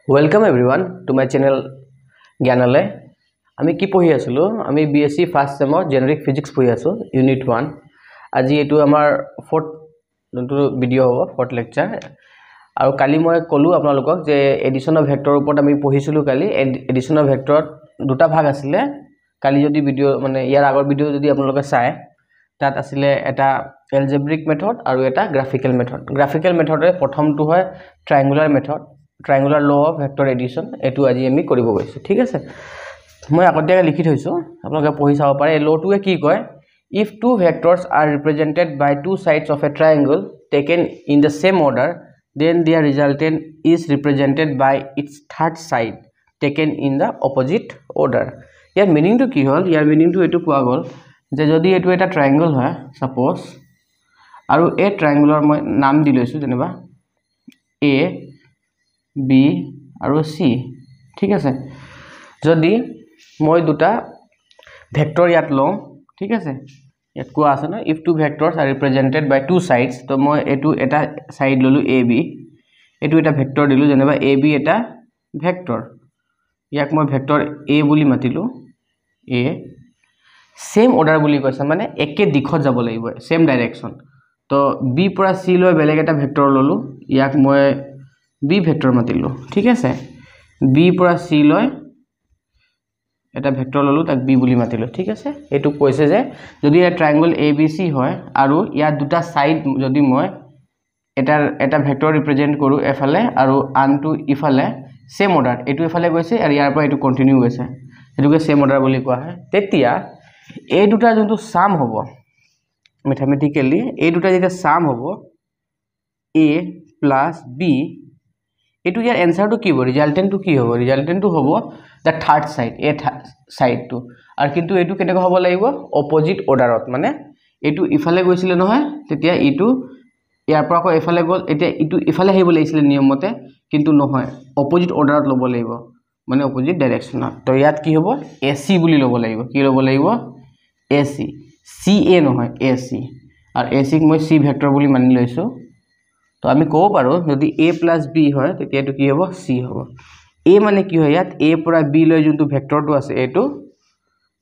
Welcome everyone to my channel Gyanale. আমি কি পঢ়ি আছিলো আমি বিএসসি ফার্স্ট সেমৰ জেনেৰিক ফিজিক্স পঢ়ি আছো ইউনিট 1 আজি এটো আমাৰ ফৰ্থ ভিডিও হ'ব ফৰ্থ লেকচাৰ আৰু কালি মই কলো আপোনালোকক যে এডিশন অফ ভেক্টৰ ওপৰত আমি পঢ়িছিলো কালি এডিশন অফ ভেক্টৰত দুটা ভাগ আছিল কালি যদি ভিডিও মানে ইয়াৰ আগৰ ভিডিও যদি আপোনালোকে চাই তাত আছিল এটা এলজেব্ৰিক মেথড আৰু এটা গ্ৰাফিক্যাল মেথডৰ প্ৰথমটো হয় ট্ৰায়াঙ্গুলাৰ method triangular law of vector addition এটো আজি আমি কৰিব গৈছো ঠিক আছে মই আগতে লিখি থৈছো আপোনালোকে পঢ়ি চাব পাৰে লটোৱে কি কয় if two vectors are represented by two sides of a triangle taken in the same order then their resultant is represented by its third side taken in the opposite order year meaning to কি হল ইয়াৰ meaning to এটো কোৱা গল যে যদি এটো এটা ট্ৰায়াঙ্গল হয় suppose আৰু এই ট্ৰায়াঙ্গলৰ মই নাম দি লৈছো যেনিবা a B আৰু C ঠিক আছে যদি মই দুটা ভেক্টৰ ইয়াত লওঁ ঠিক আছে ইয়াত কোৱা আছে না if two vectors are represented by two sides তো মই এটো এটা সাইড ললো AB এটো এটা ভেক্টৰ দিলো যেনেবা AB এটা ভেক্টৰ ইয়াক মই ভেক্টৰ A বুলি মাতিলো A সেম অৰ্ডাৰ বুলি কৈছে মানে একে দিশত যাব লাগিব সেম ডাইৰেকশন তো B পৰা C লৈ বেলেগ এটা ভেক্টৰ ললো ইয়াক মই B ভেক্টৰ মাতিলো ঠিক আছে B পৰা C লৈ এটা ভেক্টৰ ললো তাক B বুলি মাতিলো ঠিক আছে এটো কৈছে যে যদি এটা ট্ৰায়াঙ্গল ABC হয় আৰু ইয়াৰ দুটা সাইড যদি মই এটা ভেক্টৰ ৰিপ্ৰেজেন্ট কৰো এফালে আৰু আনটো ইফালে সেম অৰ্ডাৰ এটো এফালে গৈছে আৰু ইয়াৰ পৰা এটো কন্টিনিউ গৈছে এটোকে সেম অৰ্ডাৰ বুলি কোৱা হয় তেতিয়া এই দুটা যোনটো সাম হ'ব ম্যাথমেটিক্যালি এই দুটা যেতিয়া সাম হ'ব A plus B এটো ইয়াৰ आंसर টু কি হ'ব ৰিজাল্টেন্ট টু কি হ'ব ৰিজাল্টেন্ট টু হ'ব দা থাৰ্ড সাইড এ সাইড টু আৰু কিন্তু এটো কেনেকৈ হ'ব লাগিব অপোজিট অৰ্ডাৰত মানে এটো ইফালে গৈছিল নহয় তেতিয়া ইটো ইয়াৰ পৰা ইফালে গল এতিয়া ইটো ইফালে আহিব লাগিছিল নিয়মতে কিন্তু নহয় অপোজিট অৰ্ডাৰত ল'ব লাগিব মানে অপোজিট ডাইৰেকশনত তো ইয়াত কি হ'ব AC বুলি ল'ব লাগিব কি ল'ব লাগিব AC CA নহয় AC আৰু AC ক মই C ভেক্টৰ বুলি মানি লৈছো তো আমি কব পাৰো যদি A + B হয় তেতিয়া এটো কি হ'ব C হ'ব A মানে কি হয় ইয়াত A পৰা B লৈ যোনটো ভেক্টৰটো আছে এটো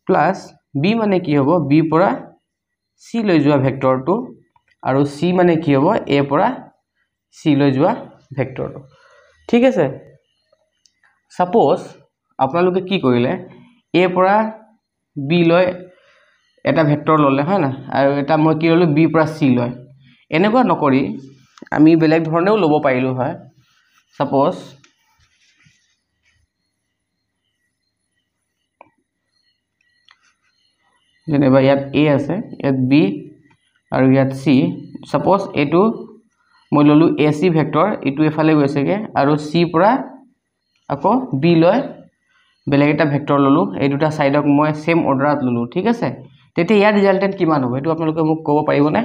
প্লাস B মানে কি হ'ব B পৰা C লৈ যোৱা ভেক্টৰটো আৰু C মানে কি হ'ব A পৰা C লৈ যোৱা ভেক্টৰটো ঠিক আছে সাপোজ আপোনালোকে কি কৰিলে A পৰা B লৈ এটা ভেক্টৰ ললে হয় না আৰু এটা মই কি ললো B পৰা C লৈ এনেকুৱা নকৰি আমি বেলেগ ধৰণেও লব পাৰিলো হয় সাপোজ যেনেবা ইয়াত A আছে ইয়াত B আৰু ইয়াত C সাপোজ এটো মই ললো AC ভেক্টৰ এটো এফালে গৈছেগে আৰু C পৰা আকৌ B লৈ বেলেগ এটা ভেক্টৰ ললো এই দুটা সাইডক মই সেম অৰ্ডাৰত ললো ঠিক আছে তেতিয়া ইয়াৰ ৰিজাল্টেন্ট কিমান হ'ব এটো আপোনালোকে মোক ক'ব পাৰিবনে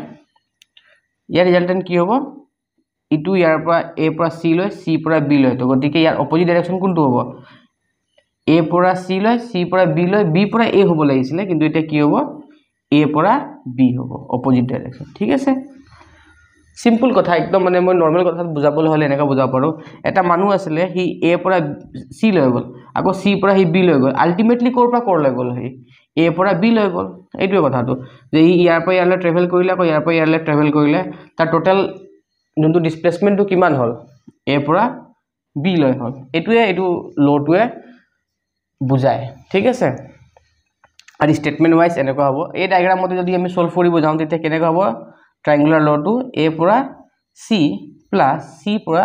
ইয়াৰ ৰিজাল্টেন্ট কি হ'ব ইটো ইয়াৰ পৰা A পৰা C লৈ C পৰা B লৈ তো গতিকে ইয়াৰ অপোজিট ডাইৰেকশন কোনটো হ'ব A পৰা C লৈ C পৰা B লৈ B পৰা A হ'ব লাগিছিল কিন্তু এটা কি হ'ব A পৰা B হ'ব অপোজিট ডাইৰেকশন ঠিক আছে সিম্পল কথা একদম মানে মই নৰমাল কথা বুজাবলৈ হলে এনেকা বুজাব পাৰো এটা মানুহ আছিল হি A পৰা C লৈ গল আকৌ C পৰা হি B লৈ গল আলটিমেটলি কৰ পৰা কৰ লৈ গল হি A পৰা B লৈ গল এইটোৱে কথাটো যে হি ইয়াৰ পৰা ইয়ালৈ ট্ৰেভেল কৰিলে আকৌ ইয়াৰ পৰা ইয়ালৈ ট্ৰেভেল কৰিলে তাৰ টোটাল যোনটো ডিসপ্লেসমেন্টটো কিমান হল A পৰা B লৈ হল এটোৱে এটো লটোৱে বুজায় ঠিক আছে আৰু স্টেটমেন্ট ওয়াইজ এনেকুৱা হ'ব এই ডায়াগ্ৰামতে যদি আমি সলভ কৰিব যাওঁ তেতিয়া কেনেকৈ হ'ব ট্ৰায়াঙ্গুলাৰ লটো A পৰা C plus C পৰা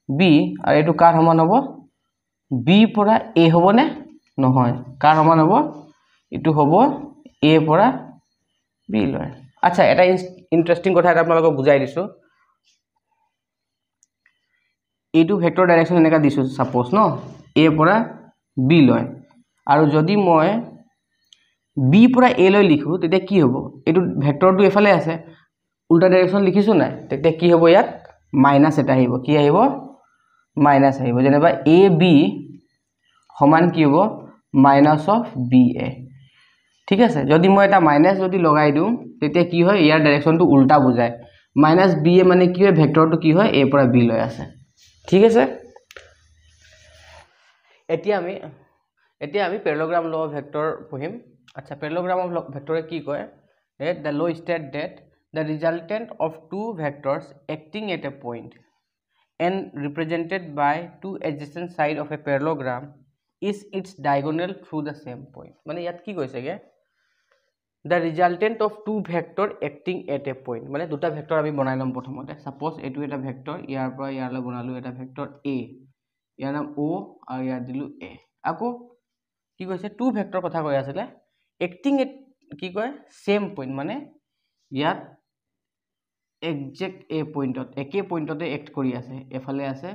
B আৰু এটো কাৰ সমান হ'ব B পৰা A হ'বনে নহয় কাৰ সমান হ'ব এটো হ'ব A পৰা B লৈ আচ্ছা এটা ইন্টাৰেস্টিং কথা এটা আপোনালোকক বুজাই দিছো এটো ভেক্টৰ ডাইৰেকশন এনেকা দিছো সাপোজ ন A পৰা B লৈ আৰু যদি মই B পৰা A লৈ লিখো তেতিয়া কি হ'ব এটো ভেক্টৰটো এফালে আছে উল্টা ডাইৰেকশন লিখিছো না তেতিয়া কি হ'ব ইয়াত মাইনাস এটা আহিব কি আহিব মাইনাস আহিব যেনেবা AB সমান কি হ'ব মাইনাস অফ BA ঠিক আছে যদি মই এটা মাইনাস যদি লগাই দিও তেতিয়া কি হয় ইয়াৰ ডাইৰেকশনটো উল্টা বুজায় মাইনাস BA মানে কি হয় ভেক্টৰটো কি হয় A পৰা B লৈ আছে ঠিক আছে এতিয়া আমি পেৰেলগ্ৰাম ল অফ ভেক্টৰ পঢ়িম আচ্ছা পেৰেলগ্ৰাম অফ ভেক্টৰে কি কয় that the law states that the resultant of two vectors acting at a point and represented by two adjacent sides of a parallelogram is its diagonal through the same point মানে ইয়াত কি কৈছে গে the resultant of two vector acting at a point মানে দুটা vector আমি বনাই লম প্ৰথমতে সাপোজ এটো এটা ভেক্টৰ ইয়াৰ পৰা ইয়ালৈ বনালো এটা ভেক্টৰ a ইয়াৰ নাম o আৰু ইয়াৰ দিলু a আকৌ কি কৈছে টু ভেক্টৰ কথা কৈ আছিল acting at কি কয় সেম পইণ্ট মানে ইয়াত এক্সাক্ট এ পইণ্টত একে পইণ্টতে এক্ট কৰি আছে এফালে আছে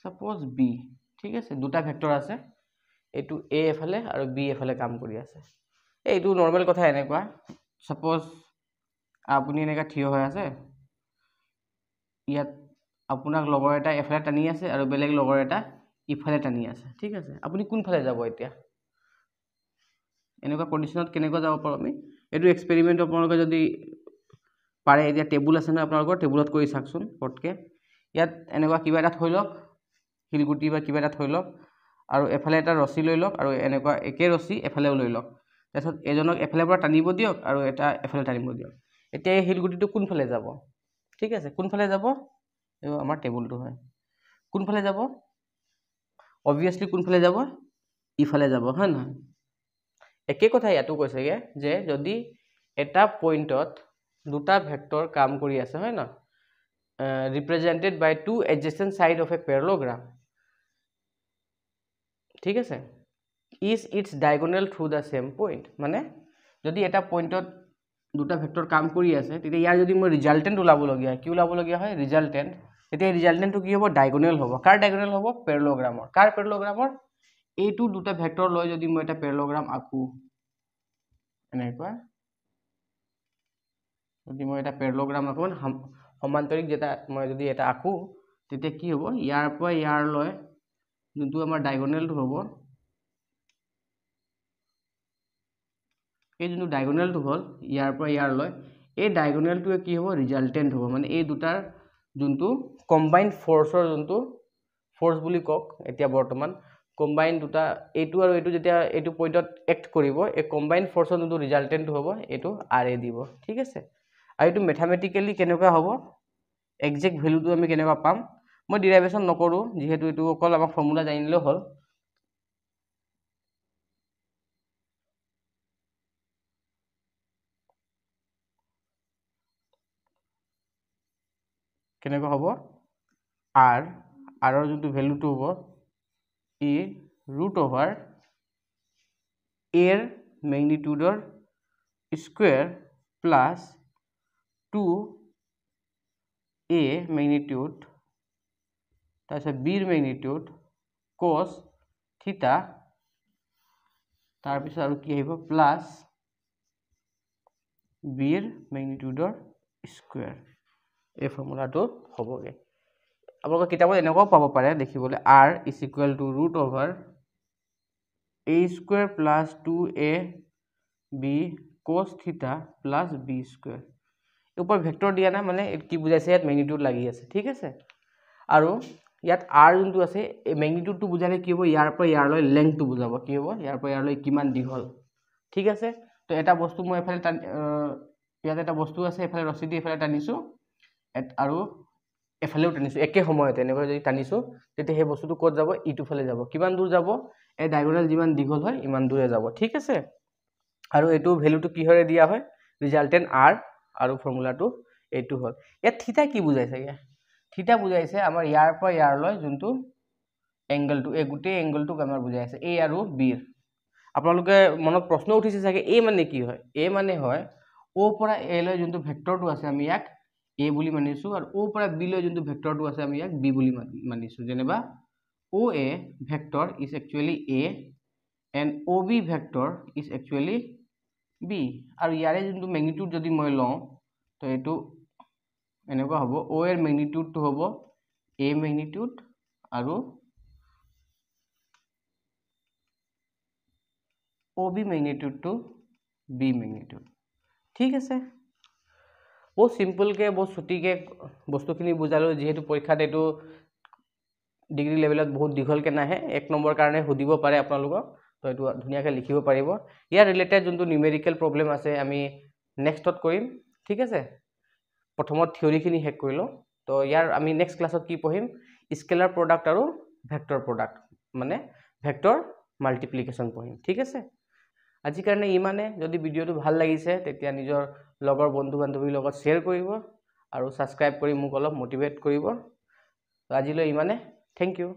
সাপোজ বি ঠিক আছে দুটা ভেক্টৰ আছে এটো এ এফালে আৰু বি এফালে কাম কৰি আছে এইটো নৰমাল কথা এনেকুৱা সাপোজ আপুনি এনেকা থিয় হৈ আছে ইয়াত আপোনাক লগৰ এটা এফালে টানি আছে আৰু বেলেগ লগৰ এটা ইফালে টানি আছে ঠিক আছে আপুনি কোন ফালে যাব এতিয়া এনেকুৱা কন্ডিশনত কেনেকৈ যাব পাৰো আমি এটো এক্সপেৰিমেন্ট আপোনালোকে যদি পাৰে এতিয়া টেবুল আছে না আপোনালোকৰ টেবুলত কৰি চাকচোন পটকে ইয়াত এনেকুৱা কিবা এটা থৈ লওক হিলগুটি বা কিবা এটা থৈ লওক আৰু এফালে এটা ৰছী লৈ লওক আৰু এনেকুৱা একে ৰছী এফালেও লৈ লওক তাৰছত এজনক এফালে পৰা টানিব দিয়ক আৰু এটা এফালে টানিব দিয়ক এতিয়া এই হিলগুটিটো কোন ফালে যাব ঠিক আছে কোন ফালে যাব এই আমাৰ টেবুলটো হয় কোন ফালে যাব obviously কোন ফালে যাব ইফালে যাব হয় না একে কথা ইয়াতো কৈছেগে যে যদি এটা পইণ্টত দুটা ভেক্টৰ কাম কৰি আছে হয় না represented by two adjacent side of a parallelogram ঠিক আছে is its diagonal through the same point মানে যদি এটা পইণ্টত দুটা ভেক্টৰ কাম কৰি আছে তেতিয়া ইয়াৰ যদি মই ৰিজাল্টেন্ট ওলাব লগিয়া কি ওলাব লগিয়া হয় ৰিজাল্টেন্ট তেতিয়া ৰিজাল্টেন্টটো কি হ'ব ডায়াগোনাল হ'ব কাৰ ডায়াগোনাল হ'ব পেৰেলগ্ৰামৰ কাৰ পেৰেলগ্ৰামৰ এইটো দুটা ভেক্টৰ লৈ যদি মই এটা পেৰেলগ্ৰাম আকো এনেকুৱা যদি মই এটা পেৰেলগ্ৰাম আকো সমান্তৰিক যেটা মই যদি এটা আকো তেতিয়া কি হ'ব ইয়াৰ পৰা ইয়াৰ লৈ যোনটো আমাৰ ডায়াগোনালটো হ'ব এই যোনটো ডায়াগোনালটো হ'ল ইয়াৰ পৰা ইয়াৰ লৈ এই ডায়াগোনালটোৱে কি হ'ব ৰিজাল্টেন্ট হ'ব মানে এই দুটাৰ যোনটো কম্বাইন্ড ফোৰ্সৰ যোনটো ফোৰ্স বুলি কক এতিয়া বৰ্তমান কম্বাইন্ড দুটা এটো আৰু এটো যেতিয়া এটো পইণ্টত এক্ট কৰিব এই কম্বাইন্ড ফোৰ্সৰ যোনটো ৰিজাল্টেন্ট হ'ব এটো আৰএ দিব ঠিক আছে আৰু এটো ম্যাথমেটিক্যালি কেনেকুৱা হ'ব এক্সাক্ট ভ্যালুটো আমি কেনেকুৱা পাম মই ডেৰিভেশন নকৰো যেহেতু এটো অকল আমাক ফৰ্মুলা জানিলে হ'ল কেনেকুৱা হ'ব r r ৰ যোনটো ভ্যালুটো হ'ব ই ৰুট ওভাৰ a ৰ ম্যাগনিটিউডৰ স্কয়াৰ প্লাস 2a ম্যাগনিটিউড তাৰপিছত b ৰ ম্যাগনিটিউড cos থিটা তাৰপিছত আৰু কি আহিব প্লাস b ৰ ম্যাগনিটিউডৰ স্কয়াৰ এই ফৰ্মুলাটো হ'বগে আপোনালোকৰ কিতাপত এনেকুৱাও পাব পাৰে দেখিবলৈ r is equal to root over a square plus 2ab cos theta plus b square ওপৰ ভেক্টৰ দিয়া না মানে কি বুজাইছে ইয়াত ম্যাগনিটিউড লাগি আছে ঠিক আছে আৰু ইয়াত r যোনটো আছে এই ম্যাগনিটিউডটো বুজালে কি হ'ব ইয়াৰ পৰা ইয়াৰলৈ লেংথটো বুজাব কি হ'ব ইয়াৰ পৰা ইয়াৰলৈ কিমান দীঘল ঠিক আছে তো এটা বস্তু মই এফালে ইয়াত এটা বস্তু আছে এফালে ৰছী দি এফালে টানিছো আৰু এফালেও টানিছো একে সময়তে এনেকৈ যদি টানিছো তেতিয়া সেই বস্তুটো ক'ত যাব ইটো ফালে যাব কিমান দূৰ যাব এই ডায়াগোনাল যিমান দীঘল হয় ইমান দূৰে যাব ঠিক আছে আৰু এটো ভ্যালুটো কি হৰে দিয়া হয় ৰিজাল্টেন্ট r আৰু ফৰ্মুলাটো এইটো হ'ল ইয়াত থিটা কি বুজাইছে থিটা বুজাইছে আমাৰ ইয়াৰ পৰা ইয়াৰলৈ যোনটো এংগলটো এই গুটেই এংগলটো আমাৰ বুজাইছে a আৰু b আপোনালোকে মনত প্ৰশ্ন উঠিছে চাগে a মানে কি হয় a মানে হয় o পৰা a লৈ যোনটো ভেক্টৰটো আছে আমি ইয়াক a বুলি মানিছো আৰু o পৰা b লৈ যোনটো ভেক্টৰটো আছে আমি ইয়াক b বুলি মানিছো যেনেবা oa vector is actually a and ob vector is actually b আৰু ইয়াৰে যোনটো ম্যাগনিটিউড যদি মই লওঁ তো এটো এনেকুৱা হ'ব o এৰ ম্যাগনিটিউডটো হ'ব a ম্যাগনিটিউড আৰু ob ম্যাগনিটিউডটো b ম্যাগনিটিউড ঠিক আছে বহুত সিম্পল কে বহুত ছুটি কে বস্তুখিনি বুজালো যেহেতু পৰীক্ষাত এটো ডিগ্ৰী লেভেলত বহুত দীঘলকৈ নাহে 1 নম্বৰ কাৰণে সুধিব পাৰে আপোনালোকক তো এইটো ধুনীয়াকৈ লিখিব পাৰিব ইয়াৰ ৰিলেটেড যোনটো নিউমেৰিকেল প্ৰব্লেম আছে আমি নেক্সটত কৰিম ঠিক আছে প্ৰথমত থিওৰিখিনি শেষ কৰি লওঁ তো ইয়াৰ আমি নেক্সট ক্লাছত কি পঢ়িম স্কেলাৰ প্ৰডাক্ট আৰু ভেক্টৰ প্ৰডাক্ট মানে ভেক্টৰ মাল্টিপ্লিকেশ্যন পঢ়িম ঠিক আছে আজিৰ কাৰণে ইমানে যদি ভিডিঅ'টো ভাল লাগিছে তেতিয়া নিজৰ লগৰ বন্ধু বান্ধৱীৰ লগত শ্বেয়াৰ কৰিব আৰু ছাবস্ক্ৰাইব কৰি মোক অলপ মটিভেট কৰিব আজিলৈ ইমানে থ্যাংক ইউ